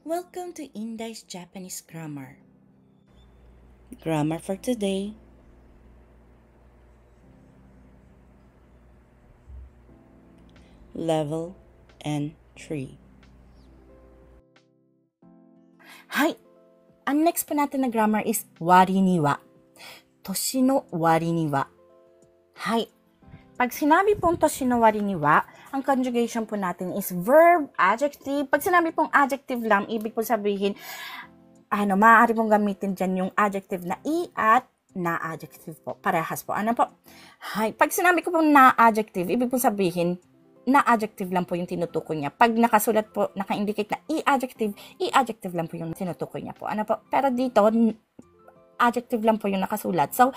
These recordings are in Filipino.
Welcome to Indai's Japanese Grammar. Grammar for today. Level N3. Hi! Ang next po natin na grammar is wari ni wa. Toshi no wari ni wa. Hi! Pag sinabi pong toshi no wari ni wa, ang conjugation po natin is verb, adjective. Pag sinabi pong adjective lang, ibig po sabihin, maaari pong gamitin dyan yung adjective na i at na-adjective po. Parehas po. Ano po? Hi. Pag sinabi ko pong na-adjective, ibig po sabihin, na-adjective lang po yung tinutukoy niya. Pag nakasulat po, naka-indicate na i-adjective lang po yung tinutukoy niya po. Ano po? Pero dito, adjective lang po yung nakasulat. So,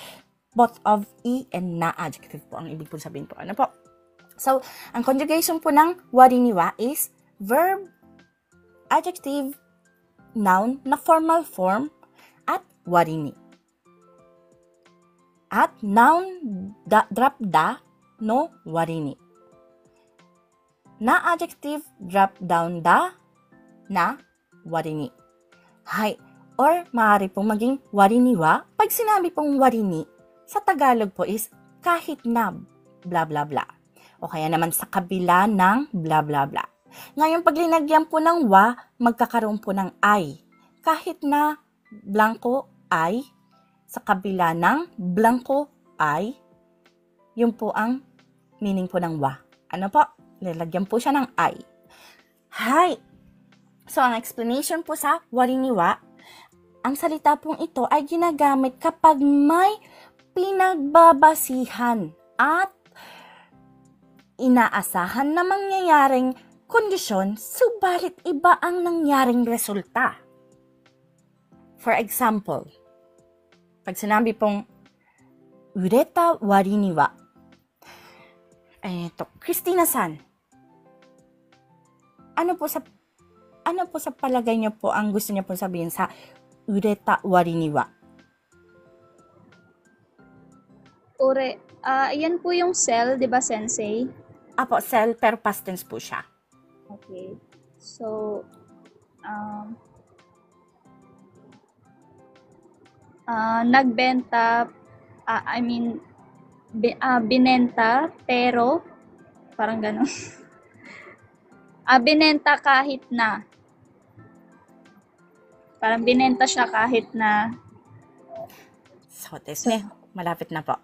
both of i and na-adjective po ang ibig po sabihin po. Ano po? So, ang conjugation po ng wari ni wa is verb, adjective, noun na formal form at wari ni. At noun drop da no wari ni. Na adjective drop down da na wari ni. Hay. Or maaari pong maging wari ni wa. Pag sinabi pong wari ni, sa Tagalog po is kahit na bla bla bla. O kaya naman sa kabila ng bla bla bla. Ngayon, pag linagyan po ng wa, magkakaroon po ng ay. Kahit na blanco ay, sa kabila ng blanco ay, yun po ang meaning po ng wa. Ano po? Nilagyan po siya ng ay. Hi! So, ang explanation po sa wari ni wa, ang salita pong ito ay ginagamit kapag may pinagbabasihan at inaasahan na mangyayaring kondisyon, subalit iba ang nangyaring resulta. For example, pag sinabi pong ureta wari ni wa, Christina-san, ano po sa palagay niyo po ang gusto niyo po sabihin sa ureta wari ni wa? Yan po yung sell, di ba, sensei? Apo, sell, pero past tense po siya. Okay. So, nagbenta, binenta, pero, parang gano'n. Binenta kahit na. Parang binenta siya kahit na. So, malapit na po.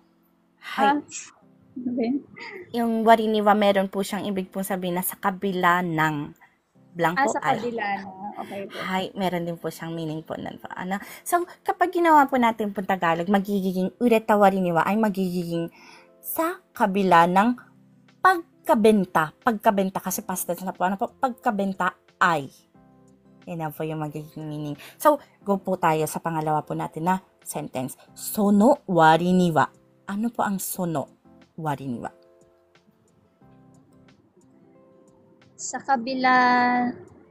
Hi. Okay. Yung wari ni wa, meron po siyang ibig pong sabihin na sa kabila ng blanco sa ay. kabila na. Okay po. Hi, meron din po siyang meaning po nun po. So, kapag ginawa po natin po Tagalog, magiging ureta wari ni wa ay magiging sa kabila ng pagkabenta. Pagkabenta kasi past tense na po. Pagkabenta ay. Yan na po yung magiging meaning. So, go po tayo sa pangalawa po natin na sentence. Sono wari ni wa. Ano po ang sono wari ni wa? Sa kabila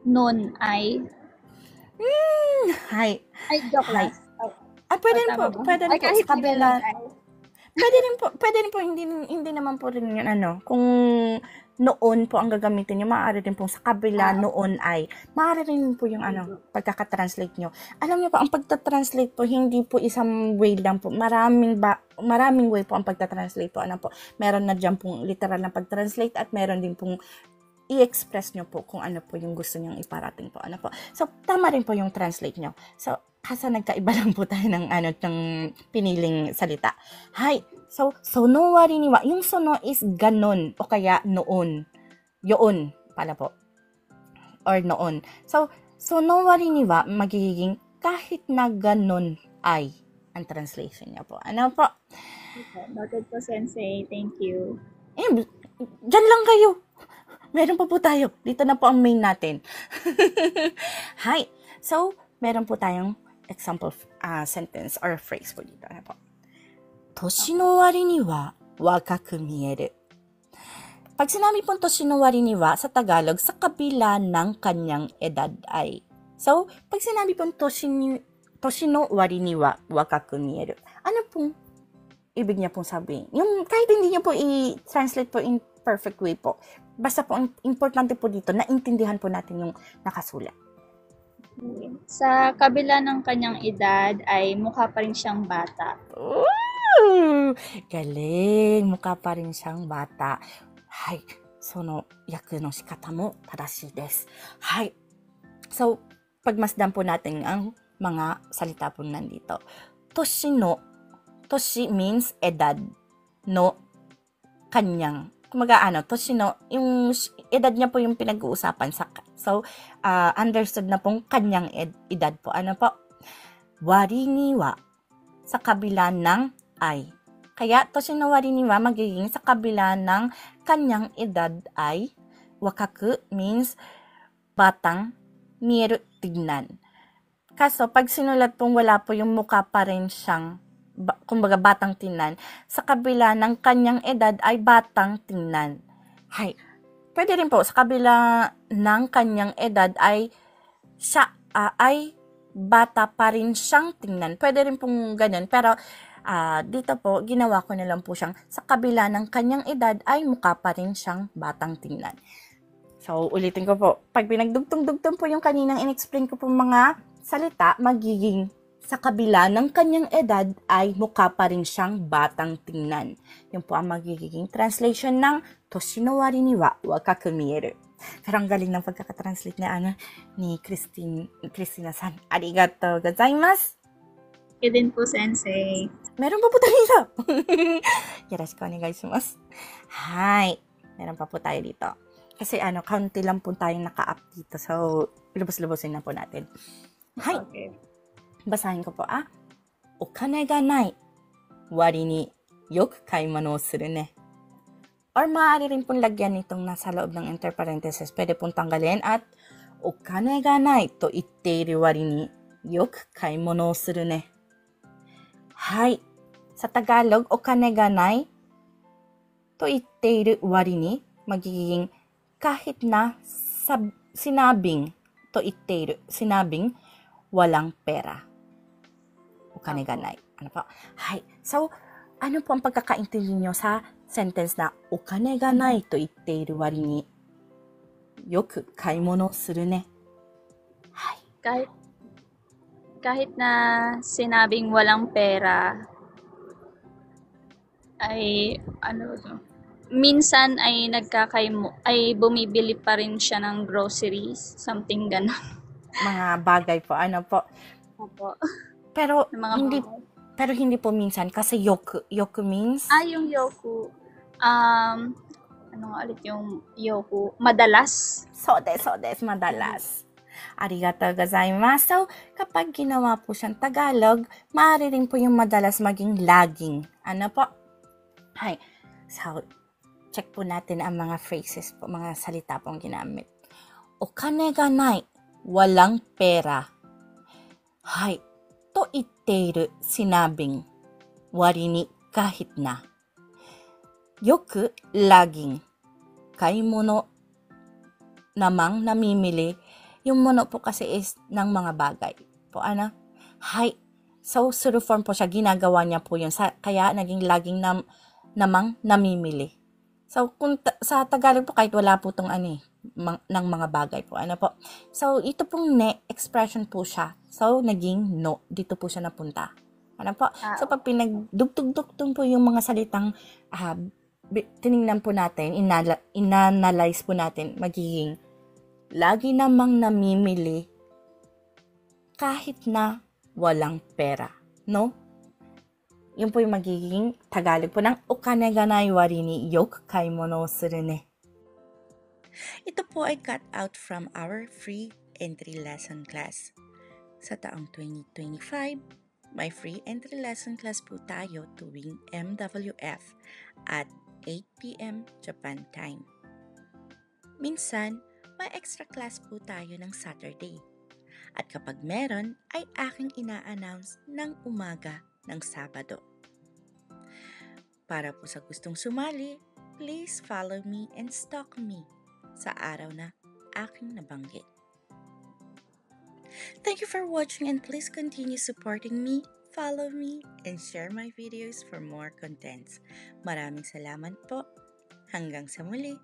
nun ay... Hi. Ay, joke lang. Pwede rin po sa kabila. Pwede rin po, hindi naman po rin yun, kung noon po ang gagamitin nyo, maaari rin po sa kabila, noon ay, maaari rin po yung pagkakatranslate nyo. Alam nyo po, ang pagtatranslate po, hindi po isang way lang po, maraming way po ang pagtatranslate po, meron na dyan pong literal na pagtranslate at meron din pong i-express nyo po kung ano po yung gusto nyong iparating po, So, tama rin po yung translate nyo. So, kasi nagkaiba lang po tayo ng piniling salita. Hi. So, sono wari ni wa. Yung sono is ganon o kaya noon. Yoon pala po. Or noon. So, sono wari ni wa magiging kahit na ganon ay ang translation niya po. Ano po? Okay. Noted po, sensei. Thank you. Diyan lang kayo. Meron pa po tayo. Dito na po ang main natin. Hi. So, meron po tayong example sentence or phrase po dito. Ano po? Toshi no wari ni wa wakaku mieru. Pag sinabi pong toshi no wari ni wa sa Tagalog, sa kabila ng kanyang edad ay. So, pag sinabi pong toshi no wari ni wa wakaku mieru, ano pong ibig niya pong sabihin? Yung kahit hindi niyo po i-translate po in perfect way po. Basta po, importante po dito, naintindihan po natin yung nakasulat. Sa kabila ng kanyang edad ay mukha pa rin siyang bata. Ooh! Galing! Mukha pa rin siyang bata. Hai. その訳の仕方も正しいです。はい。So, pagmasdan po natin ang mga salita po nandito. Toshi means edad. No, kanyang. Kumaga toshi no, yung edad niya po yung pinag-uusapan. So, understood na pong kanyang edad po. Ano po? Wari ni wa, sa kabila ng ay. Kaya, toshi no wari ni wa magiging sa kabila ng kanyang edad ay, wakaku means batang, mieru, tignan. Kaso, pag sinulat pong wala po yung mukha pa rin siyang, kumbaga batang tingnan, sa kabila ng kanyang edad ay batang tingnan. Hay. Pwede rin po, sa kabila ng kanyang edad ay siya ay bata pa rin siyang tingnan. Pwede rin pong ganun. Pero, dito po, ginawa ko na lang po siyang sa kabila ng kanyang edad ay mukha pa rin siyang batang tingnan. So, ulitin ko po. Pag pinagdugtong-dugtong po yung kaninang in-explain ko po mga salita, magiging sa kabila ng kanyang edad ay mukha pa rin siyang batang tingnan. Yun po ang magiging translation ng Toshi no wari ni wa wakaku mieru. Pero ang galing ng pagkakatranslate ni Christina-san. Arigatou gozaimasu. Din po, Sensei. Meron pa po tayo dito. Yoroshiku onegai shimasu. Hi. Meron pa po tayo dito. Kasi kaunti lang po tayong naka-up dito. So, lubos-lubosin na po natin. Hi. Okay. Basahin ko po, Okane ga nai. Wari ni yoku kaimano o suru ne. Or maaari rin pong lagyan nitong nasa loob ng interparenthesis. Pwede pong tanggalin at okane ga nai to itteiru wari ni yoku kaimano o suru ne. Hi. Sa Tagalog, okane ga nai to itteiru wari ni magiging kahit na sinabing to itteiru, sinabing walang pera. Okane ga nai. Ano po? Hi. So, ano po ang pagkakaintindi nyo sa sentence na okane ga nai to itteiru wari ni yoku kaimono suru ne? Hi. Kahit na sinabing walang pera, ay minsan ay ay bumibili pa rin siya ng groceries, something ganun. Mga bagay po, po. Opo. Pero Mga hindi bagay. pero hindi po minsan kasi yoku means yung yoku. Ano nga ulit yung yoku? Madalas. so des, madalas. Arigatou gozaimasu. So, kapag ginawa po siyang Tagalog, maaari rin po yung madalas maging laging. Ano po? Hi. So, check po natin ang mga phrases po, mga salita pong ginamit. Okane ga nai. Walang pera. Hi. To itteiru, sinabing. Wari ni, kahit na. Yoku, laging. Kaimono, namang namimili. Yung mono po kasi is ng mga bagay. Po, Hi. So, suru form po siya. Ginagawa niya po yun. Kaya, naging laging namang namimili. So, kung sa Tagalog po, kahit wala po itong ng mga bagay po. Ano po? So, ito pong ne expression po siya. So, naging no. Dito po siya napunta. Ano po? So, pag pinagdugtong-dugtong po yung mga salitang tinignan po natin, inanalyze po natin, magiging lagi namang namimili kahit na walang pera. No? Yun po yung magiging Tagalog po ng okane ga nai wari ni yoku kaimono o suru ne. Ito po ay cut out from our free entry lesson class. Sa taong 2025, may free entry lesson class po tayo tuwing MWF at 8 p.m. Japan time. Minsan, may extra class po tayo ng Saturday. At kapag meron, ay aking ina-announce ng umaga ng Sabado. Para po sa gustong sumali, please follow me and stalk me sa araw na aking nabanggit. Thank you for watching and please continue supporting me, follow me, and share my videos for more contents. Maraming salamat po. Hanggang sa muli.